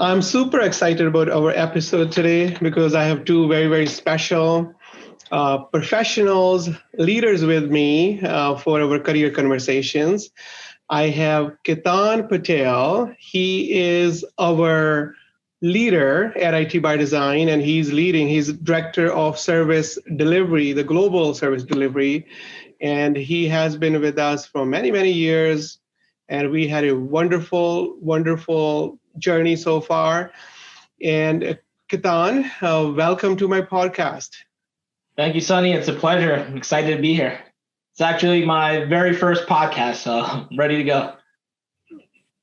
I'm super excited about our episode today because I have two very, very special professionals, leaders with me for our career conversations. I have Ketan Patel. He is our leader at IT by Design, and he's director of service delivery, the global service delivery. And he has been with us for many, many years. And we had a wonderful, wonderful journey so far. And Ketan, welcome to my podcast. Thank you, Sunny. It's a pleasure. I'm excited to be here. It's actually my very first podcast, so I'm ready to go.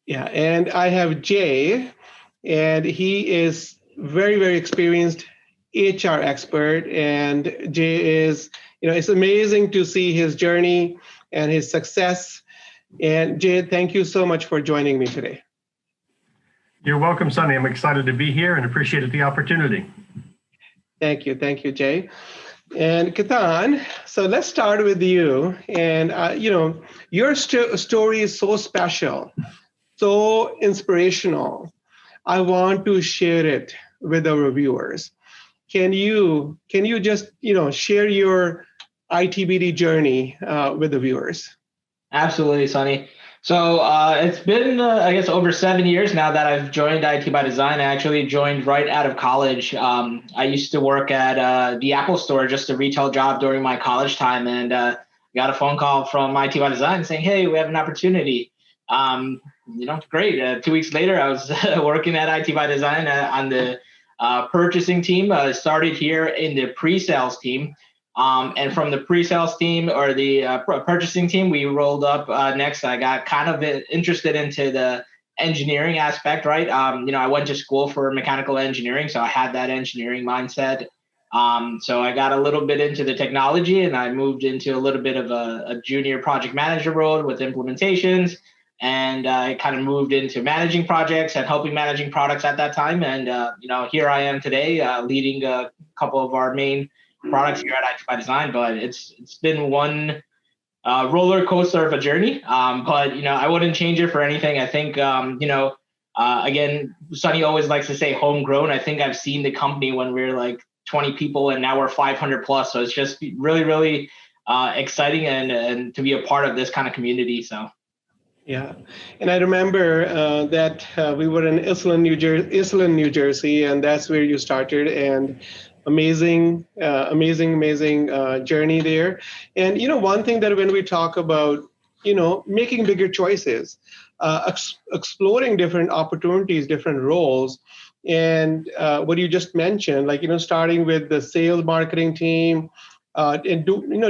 Yeah, and I have Jay, and he is very, very experienced HR expert. And Jay is, it's amazing to see his journey and his success. And Jay, thank you so much for joining me today. You're welcome, Sunny. I'm excited to be here and appreciate the opportunity. Thank you, Jay. And Ketan, so let's start with you. And your story is so special, so inspirational. I want to share it with our viewers. Can you just share your ITBD journey with the viewers? Absolutely, Sunny. So it's been, I guess, over 7 years now that I've joined IT by Design. I actually joined right out of college. I used to work at the Apple Store, just a retail job during my college time, and got a phone call from IT by Design saying, "Hey, we have an opportunity." Great. 2 weeks later, I was working at IT by Design on the purchasing team. Started here in the pre-sales team. And from the pre-sales team or the purchasing team, we rolled up next. I got kind of interested into the engineering aspect, right? I went to school for mechanical engineering, so I had that engineering mindset. So I got a little bit into the technology, and I moved into a little bit of a junior project manager role with implementations. And I kind of moved into managing projects and helping managing products at that time. And, here I am today leading a couple of our main products here at IT by Design, but it's been one roller coaster of a journey. But I wouldn't change it for anything. I think again, Sunny always likes to say homegrown. I think I've seen the company when we were like 20 people, and now we're 500 plus. So it's just really, really exciting and to be a part of this kind of community. So. Yeah, and I remember that we were in Iselin, New Jersey, and that's where you started. And amazing journey there. And one thing that when we talk about making bigger choices, exploring different opportunities, different roles, and what you just mentioned, like starting with the sales marketing team, and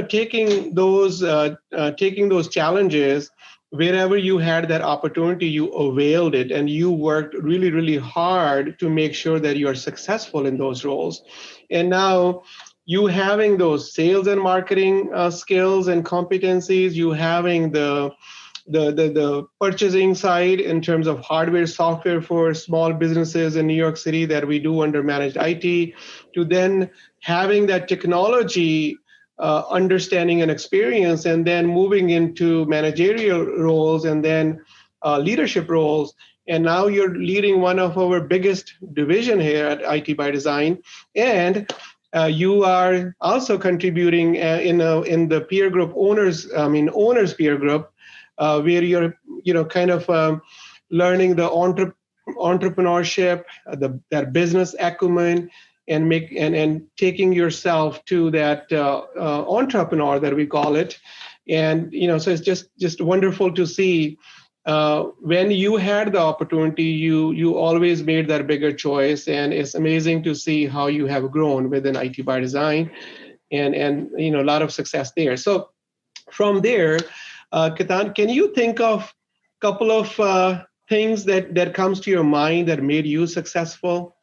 taking those challenges. Wherever you had that opportunity, you availed it, and you worked really, really hard to make sure that you are successful in those roles. And now you having those sales and marketing skills and competencies, you having the purchasing side in terms of hardware, software for small businesses in New York City that we do under managed IT, to then having that technology understanding and experience, and then moving into managerial roles and then leadership roles. And now you're leading one of our biggest division here at IT by Design. And you are also contributing in the peer group owners peer group, where you're kind of learning the entrepreneurship, that business acumen, and taking yourself to that entrepreneur that we call it. And so it's just wonderful to see when you had the opportunity, you always made that bigger choice. And it's amazing to see how you have grown within IT by Design, and a lot of success there. So from there, Ketan, can you think of a couple of things that comes to your mind that made you successful?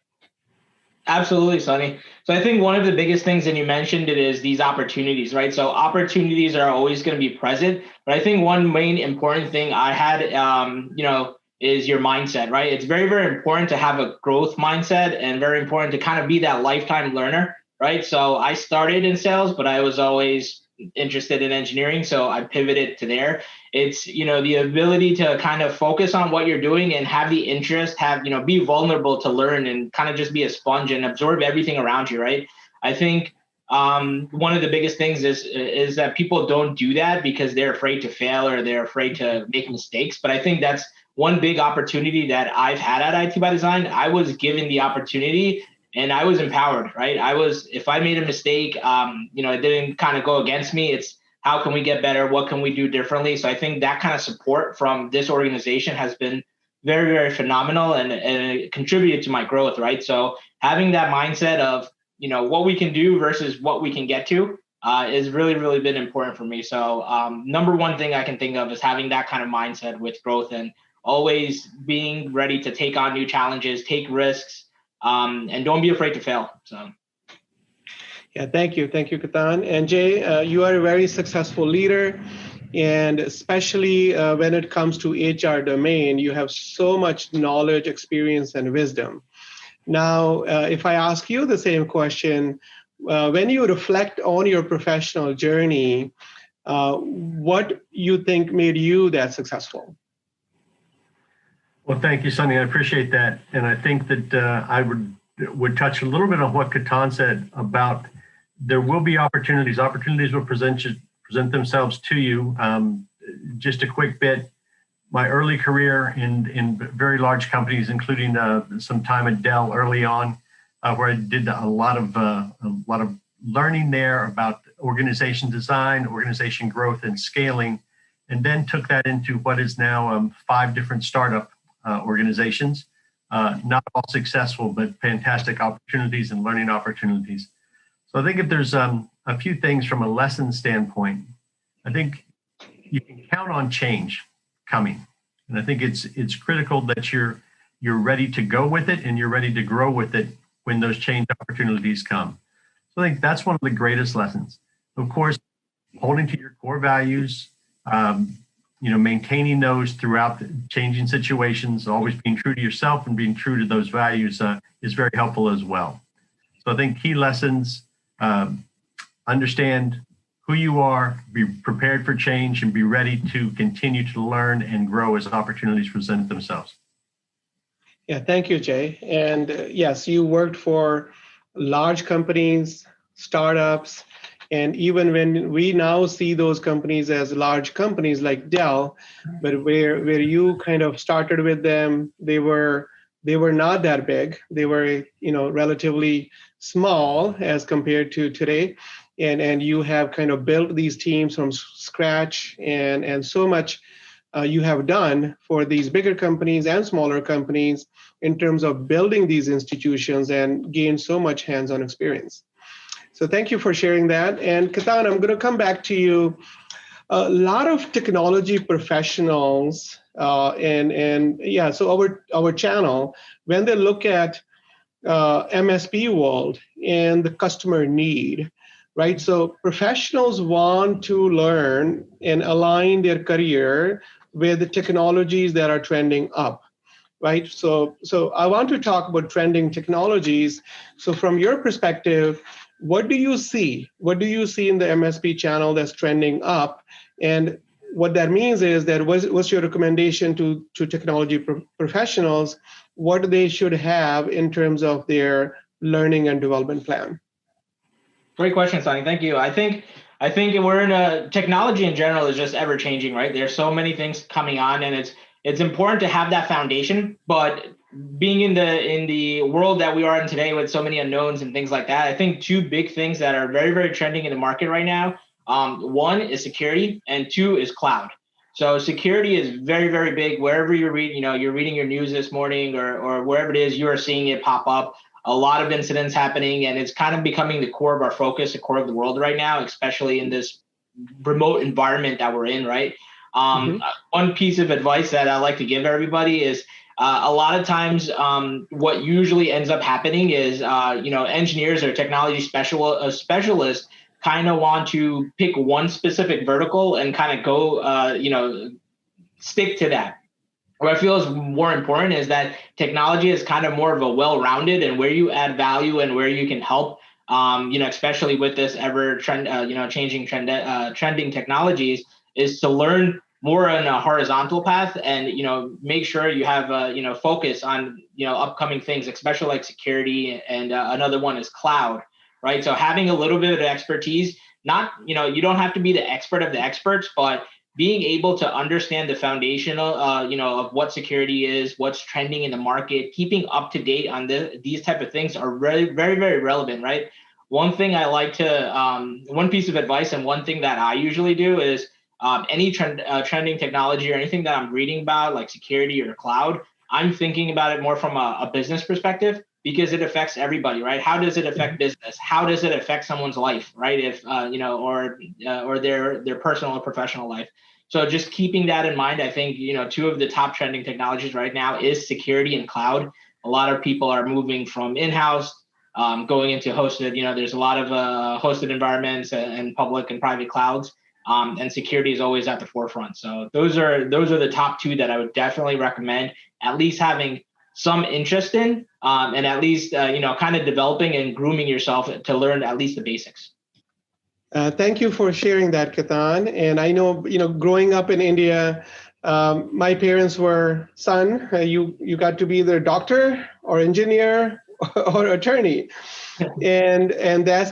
Absolutely, Sunny. So I think one of the biggest things, and you mentioned it, is these opportunities, right? So opportunities are always going to be present. But I think one main important thing I had, is your mindset, right? It's very, very important to have a growth mindset, and very important to kind of be that lifetime learner, right? So I started in sales, but I was always interested in engineering, so I pivoted to there. It's, the ability to kind of focus on what you're doing and have the interest, be vulnerable to learn and kind of just be a sponge and absorb everything around you, right? I think one of the biggest things is that people don't do that because they're afraid to fail or they're afraid to make mistakes. But I think that's one big opportunity that I've had at IT by Design. I was given the opportunity and I was empowered, right? If I made a mistake, it didn't kind of go against me. It's how can we get better? What can we do differently? So I think that kind of support from this organization has been very, very phenomenal and it contributed to my growth, right? So having that mindset of, what we can do versus what we can get to is really, really been important for me. So number one thing I can think of is having that kind of mindset with growth and always being ready to take on new challenges, take risks, and don't be afraid to fail. So. Yeah, thank you, Ketan. And Jay, you are a very successful leader, and especially when it comes to HR domain, you have so much knowledge, experience, and wisdom. Now, if I ask you the same question, when you reflect on your professional journey, what you think made you that successful? Well, thank you, Sunny. I appreciate that. And I think that I would touch a little bit on what Ketan said about there will be opportunities. Opportunities will present themselves to you. Just a quick bit. My early career in very large companies, including some time at Dell early on, where I did a lot of learning there about organization design, organization growth, and scaling, and then took that into what is now 5 different startup organizations. Not all successful, but fantastic opportunities and learning opportunities. So I think if there's a few things from a lesson standpoint, I think you can count on change coming. And I think it's critical that you're ready to go with it and you're ready to grow with it when those change opportunities come. So I think that's one of the greatest lessons. Of course, holding to your core values, maintaining those throughout the changing situations, always being true to yourself and being true to those values is very helpful as well. So I think key lessons, understand who you are, be prepared for change, and be ready to continue to learn and grow as opportunities present themselves. Yeah, thank you, Jay. And yes, you worked for large companies, startups, and even when we now see those companies as large companies like Dell, but where you kind of started with them, they were not that big. They were, relatively small as compared to today. And you have kind of built these teams from scratch and so much you have done for these bigger companies and smaller companies in terms of building these institutions and gained so much hands-on experience. So thank you for sharing that. And Ketan, I'm going to come back to you. A lot of technology professionals so our channel, when they look at MSP world and the customer need, right? So professionals want to learn and align their career with the technologies that are trending up, right? So I want to talk about trending technologies. So from your perspective, what do you see? What do you see in the MSP channel that's trending up? And what that means is that what's your recommendation to technology professionals, what they should have in terms of their learning and development plan? Great question, Sunny. Thank you. I think we're in a technology in general is just ever changing, right? There's so many things coming on, and it's important to have that foundation. But being in the world that we are in today with so many unknowns and things like that, I think 2 big things that are very, very trending in the market right now. 1 is security, and 2 is cloud. So security is very, very big. Wherever you're reading your news this morning or wherever it is, you are seeing it pop up. A lot of incidents happening, and it's kind of becoming the core of our focus, the core of the world right now, especially in this remote environment that we're in, right? One piece of advice that I like to give everybody is a lot of times what usually ends up happening is, engineers or technology specialists kind of want to pick one specific vertical and kind of go, stick to that. What I feel is more important is that technology is kind of more of a well-rounded and where you add value and where you can help especially with this ever changing trending technologies, is to learn more on a horizontal path and, make sure you have, focus on, upcoming things, especially like security. And another one is cloud, right? So having a little bit of expertise, not, you don't have to be the expert of the experts, but being able to understand the foundational, of what security is, what's trending in the market, keeping up to date on these type of things are very, very, very relevant, right? One thing I like to, one piece of advice and one thing that I usually do is any trending technology or anything that I'm reading about, like security or cloud, I'm thinking about it more from a business perspective, because it affects everybody, right? How does it affect business? How does it affect someone's life, right? If or their personal or professional life. So just keeping that in mind, I think two of the top trending technologies right now is security and cloud. A lot of people are moving from in-house, going into hosted. There's a lot of hosted environments and public and private clouds, and security is always at the forefront. So those are the top two that I would definitely recommend at least having some interest in, and at least kind of developing and grooming yourself to learn at least the basics. Thank you for sharing that, Ketan. And I know, growing up in India, my parents were, son, you got to be either doctor or engineer or attorney. And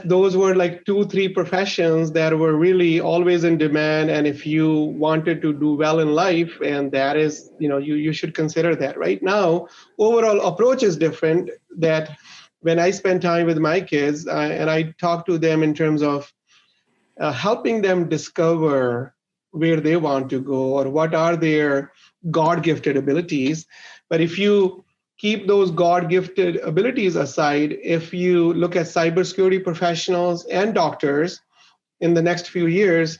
those were like 2-3 professions that were really always in demand. And if you wanted to do well in life, and that is, you should consider that. Right now, overall approach is different. That when I spend time with my kids, and I talk to them in terms of helping them discover where they want to go or what are their God-gifted abilities. But if you keep those God-gifted abilities aside, if you look at cybersecurity professionals and doctors in the next few years,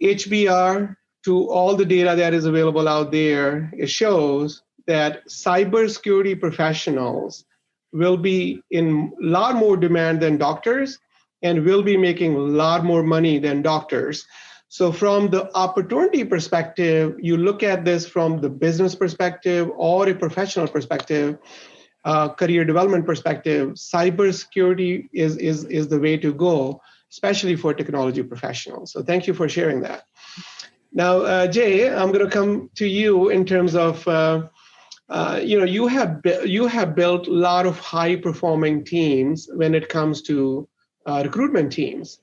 HBR, to all the data that is available out there, it shows that cybersecurity professionals will be in a lot more demand than doctors and will be making a lot more money than doctors. So from the opportunity perspective, you look at this from the business perspective or a professional perspective, career development perspective, cybersecurity is the way to go, especially for technology professionals. So thank you for sharing that. Now, Jay, I'm going to come to you in terms of, you have built a lot of high-performing teams when it comes to recruitment teams.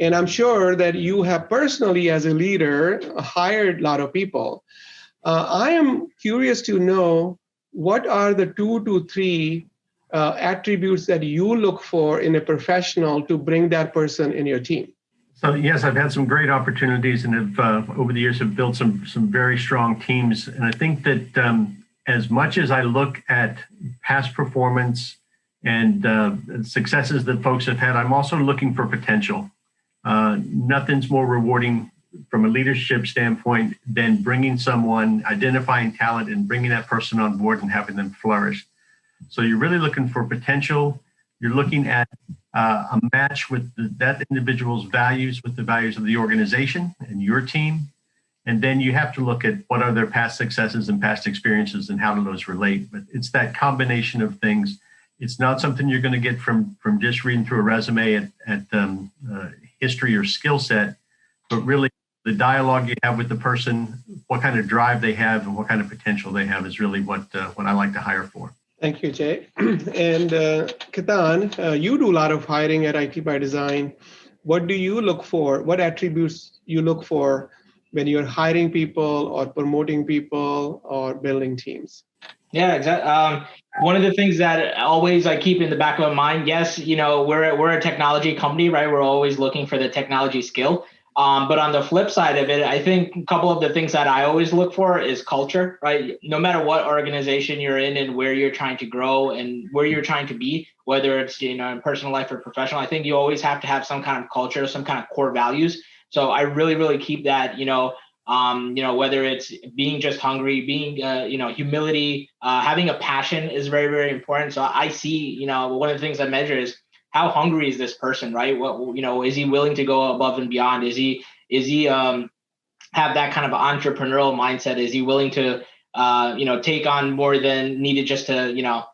And I'm sure that you have personally, as a leader, hired a lot of people. I am curious to know, what are the 2 to 3 attributes that you look for in a professional to bring that person in your team? So yes, I've had some great opportunities and have over the years have built some very strong teams. And I think that as much as I look at past performance and successes that folks have had, I'm also looking for potential. Nothing's more rewarding from a leadership standpoint than bringing someone, identifying talent and bringing that person on board and having them flourish. So you're really looking for potential. You're looking at a match with that individual's values with the values of the organization and your team. And then you have to look at what are their past successes and past experiences and how do those relate. But it's that combination of things. It's not something you're going to get from just reading through a resume at history or skill set, but really the dialogue you have with the person, what kind of drive they have and what kind of potential they have is really what I like to hire for. Thank you, Jay. And Ketan, you do a lot of hiring at IT by Design. What do you look for? What attributes you look for when you're hiring people or promoting people or building teams? Yeah, exactly. One of the things that always I keep in the back of my mind, yes, we're a technology company, right? We're always looking for the technology skill. But on the flip side of it, I think a couple of the things that I always look for is culture, right? No matter what organization you're in and where you're trying to grow and where you're trying to be, whether it's in personal life or professional, I think you always have to have some kind of culture, some kind of core values. So I really, really keep that, whether it's being just hungry, being, humility, having a passion is very, very important. So I see, one of the things I measure is how hungry is this person, right? What, is he willing to go above and beyond? Is he have that kind of entrepreneurial mindset? Is he willing to, take on more than needed just to,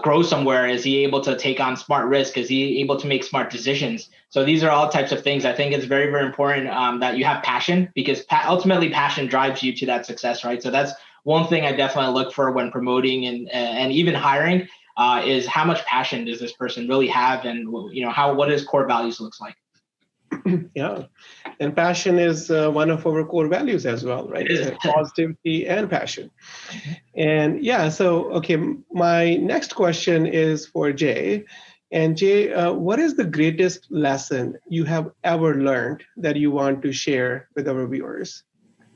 grow somewhere? Is he able to take on smart risk? Is he able to make smart decisions? So these are all types of things. I think it's very, very important that you have passion, because ultimately passion drives you to that success, right? So that's one thing I definitely look for when promoting and even hiring is how much passion does this person really have, and what his core values looks like. Yeah, and passion is one of our core values as well, right? It is. Positivity and passion. And yeah, so okay, my next question is for Jay. And Jay, what is the greatest lesson you have ever learned that you want to share with our viewers?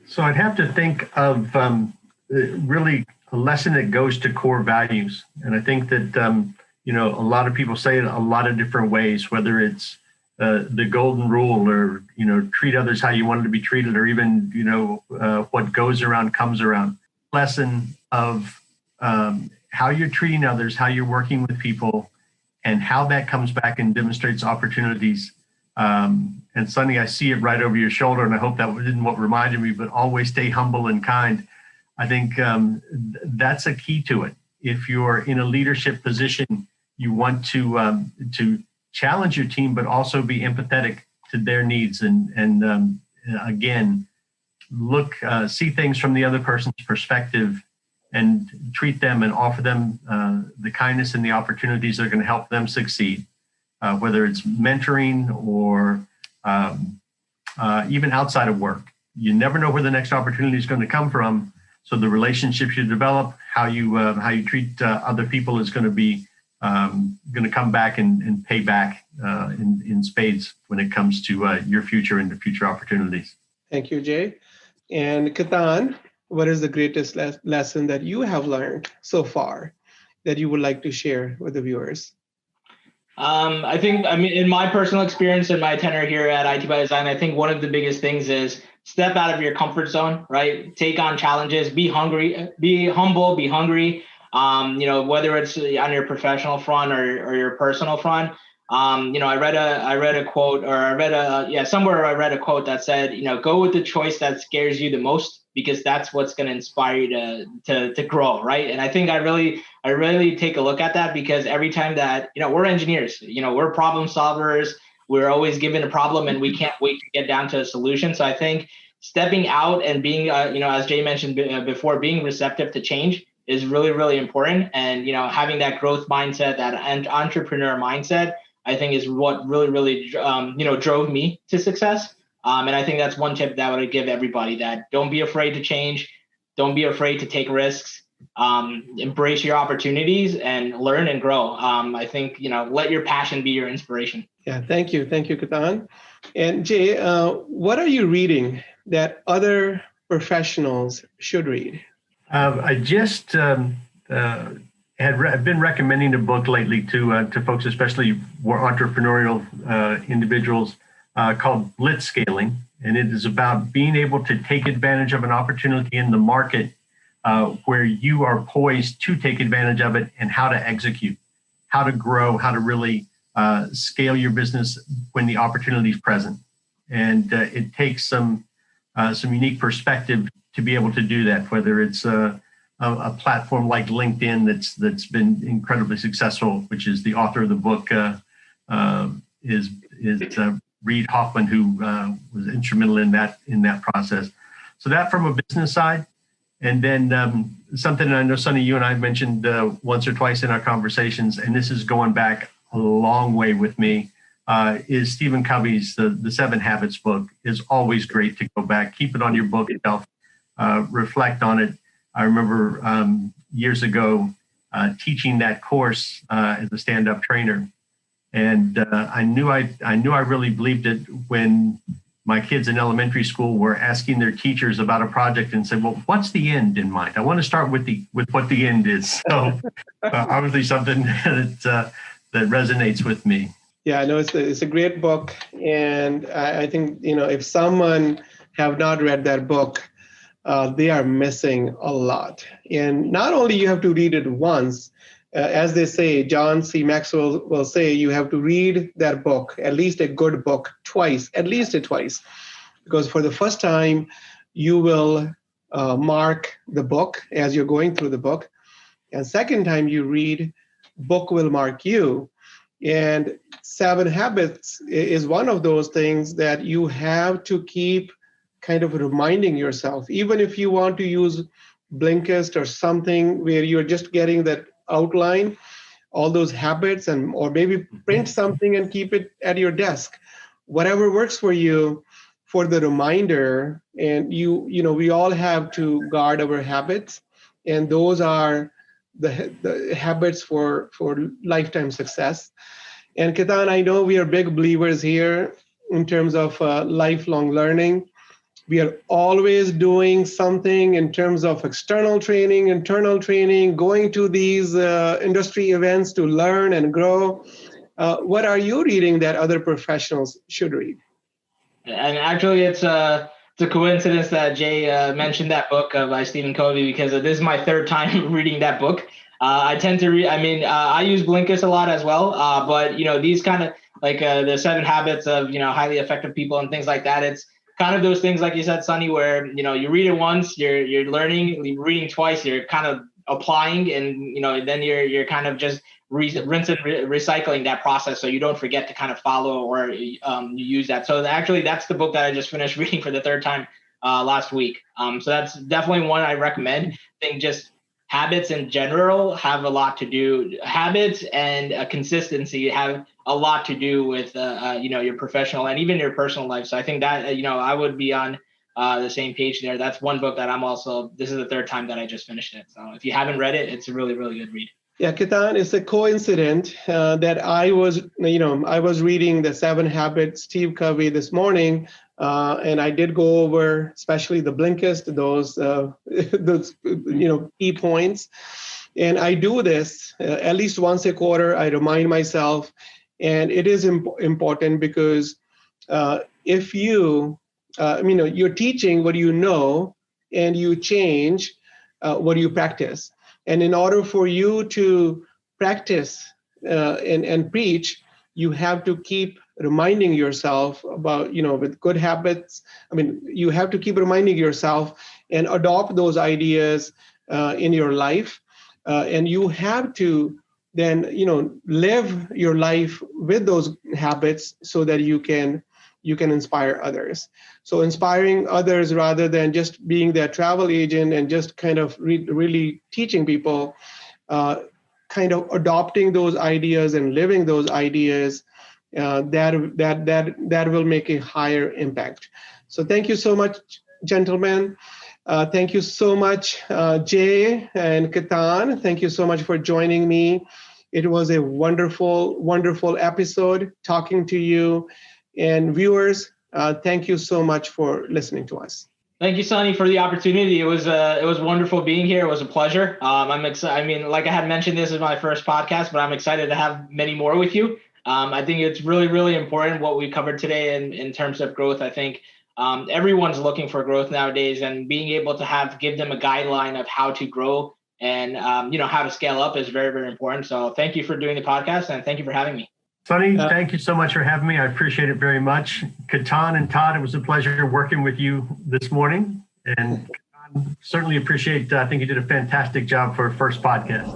So I'd have to think of really a lesson that goes to core values. And I think that, a lot of people say it a lot of different ways, whether it's the golden rule, or, treat others how you want to be treated, or even, what goes around comes around. Lesson of how you're treating others, how you're working with people, and how that comes back and demonstrates opportunities. And Sunny, I see it right over your shoulder, and I hope that isn't what reminded me, but always stay humble and kind. I think that's a key to it. If you're in a leadership position, you want to challenge your team, but also be empathetic to their needs, and again, see things from the other person's perspective, and treat them and offer them the kindness and the opportunities that are going to help them succeed, whether it's mentoring or even outside of work. You never know where the next opportunity is going to come from. So the relationships you develop, how you treat other people is going to be going to come back and pay back in spades when it comes to your future and the future opportunities. Thank you, Jay. And Ketan, what is the greatest lesson that you have learned so far that you would like to share with the viewers? I think, in my personal experience and my tenure here at ITBD Design, I think one of the biggest things is step out of your comfort zone, right? Take on challenges, be hungry, be humble, be hungry. Whether it's on your professional front or your personal front. I read a quote, or I read a quote that said, go with the choice that scares you the most, because that's what's going to inspire you to grow, right? And I think I really take a look at that, because every time that, we're engineers, we're problem solvers, we're always given a problem and we can't wait to get down to a solution. So I think stepping out and being, as Jay mentioned before, being receptive to change is really, really important. And, having that growth mindset, that entrepreneur mindset, I think is what really, really, drove me to success. And I think that's one tip that I would give everybody, that don't be afraid to change. Don't be afraid to take risks. Embrace your opportunities and learn and grow. I think, let your passion be your inspiration. Yeah, thank you. Thank you, Ketan. And Jay, what are you reading that other professionals should read? I just have been recommending a book lately to folks, especially more entrepreneurial individuals, called Blitzscaling, and it is about being able to take advantage of an opportunity in the market where you are poised to take advantage of it, and how to execute, how to grow, how to really scale your business when the opportunity is present. And it takes some unique perspective to be able to do that, whether it's a platform like LinkedIn that's been incredibly successful, which is the author of the book is Reid Hoffman, who was instrumental in that process. So that from a business side. And then something I know, Sunny, you and I have mentioned once or twice in our conversations, and this is going back a long way with me, is Stephen Covey's the 7 Habits book. Is always great to go back, keep it on your bookshelf, reflect on it. I remember years ago teaching that course as a stand-up trainer, and I knew I really believed it when my kids in elementary school were asking their teachers about a project and said, "Well, what's the end in mind? I want to start with what the end is." So obviously something that resonates with me. Yeah, no, it's a great book, and I think if someone have not read that book, they are missing a lot. And not only you have to read it once, as they say, John C. Maxwell will say, you have to read that book, at least a good book, twice, at least twice, because for the first time, you will mark the book as you're going through the book. And second time you read, book will mark you. And 7 Habits is one of those things that you have to keep kind of reminding yourself, even if you want to use Blinkist or something where you're just getting that outline, all those habits, and or maybe print something and keep it at your desk, whatever works for you for the reminder. And we all have to guard our habits, and those are the habits for lifetime success. And Ketan, I know we are big believers here in terms of lifelong learning. We are always doing something in terms of external training, internal training, going to these industry events to learn and grow. What are you reading that other professionals should read? And actually, it's a coincidence that Jay mentioned that book by Stephen Covey, because this is my 3rd time reading that book. I tend to read, I use Blinkist a lot as well, but these kind of like the 7 habits of, highly effective people and things like that. It's kind of those things, like you said, Sunny, where, you read it once, you're learning, reading twice, you're kind of applying, and, then you're kind of just rinse and recycling that process, so you don't forget to kind of follow or you use that. So actually, that's the book that I just finished reading for the 3rd time last week. So that's definitely one I recommend. I think just habits in general have a lot to do. Habits and consistency have a lot to do with your professional and even your personal life. So I think that I would be on the same page there. That's one book that this is the 3rd time that I just finished it. So if you haven't read it, it's a really, really good read. Yeah, Ketan, it's a coincidence that I was reading the 7 Habits, Steve Covey, this morning, and I did go over, especially the Blinkist, those key points. And I do this at least once a quarter. I remind myself, and it is important because if you're teaching what you know, and you change what you practice. And in order for you to practice and preach, you have to keep reminding yourself about, with good habits. You have to keep reminding yourself and adopt those ideas in your life. And you have to then, live your life with those habits so that you can inspire others. So inspiring others rather than just being their travel agent and just kind of really teaching people, kind of adopting those ideas and living those ideas, that will make a higher impact. So thank you so much, gentlemen. Thank you so much, Jay and Ketan. Thank you so much for joining me. It was a wonderful, wonderful episode talking to you. And viewers, thank you so much for listening to us. Thank you, Sunny, for the opportunity. It was wonderful being here. It was a pleasure. I'm excited. Like I had mentioned, this is my first podcast, but I'm excited to have many more with you. I think it's really, really important what we covered today in terms of growth. I think everyone's looking for growth nowadays, and being able to give them a guideline of how to grow and how to scale up is very, very important. So thank you for doing the podcast, and thank you for having me. Sunny, thank you so much for having me. I appreciate it very much. Ketan and Todd, it was a pleasure working with you this morning. And Ketan, certainly appreciate, I think you did a fantastic job for a first podcast.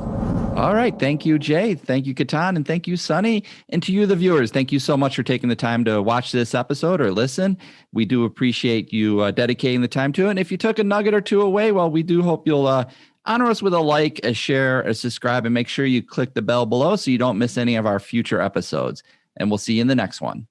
All right. Thank you, Jay. Thank you, Ketan. And thank you, Sunny. And to you, the viewers, thank you so much for taking the time to watch this episode or listen. We do appreciate you dedicating the time to it. And if you took a nugget or two away, well, we do hope you'll honor us with a like, a share, a subscribe, and make sure you click the bell below so you don't miss any of our future episodes. And we'll see you in the next one.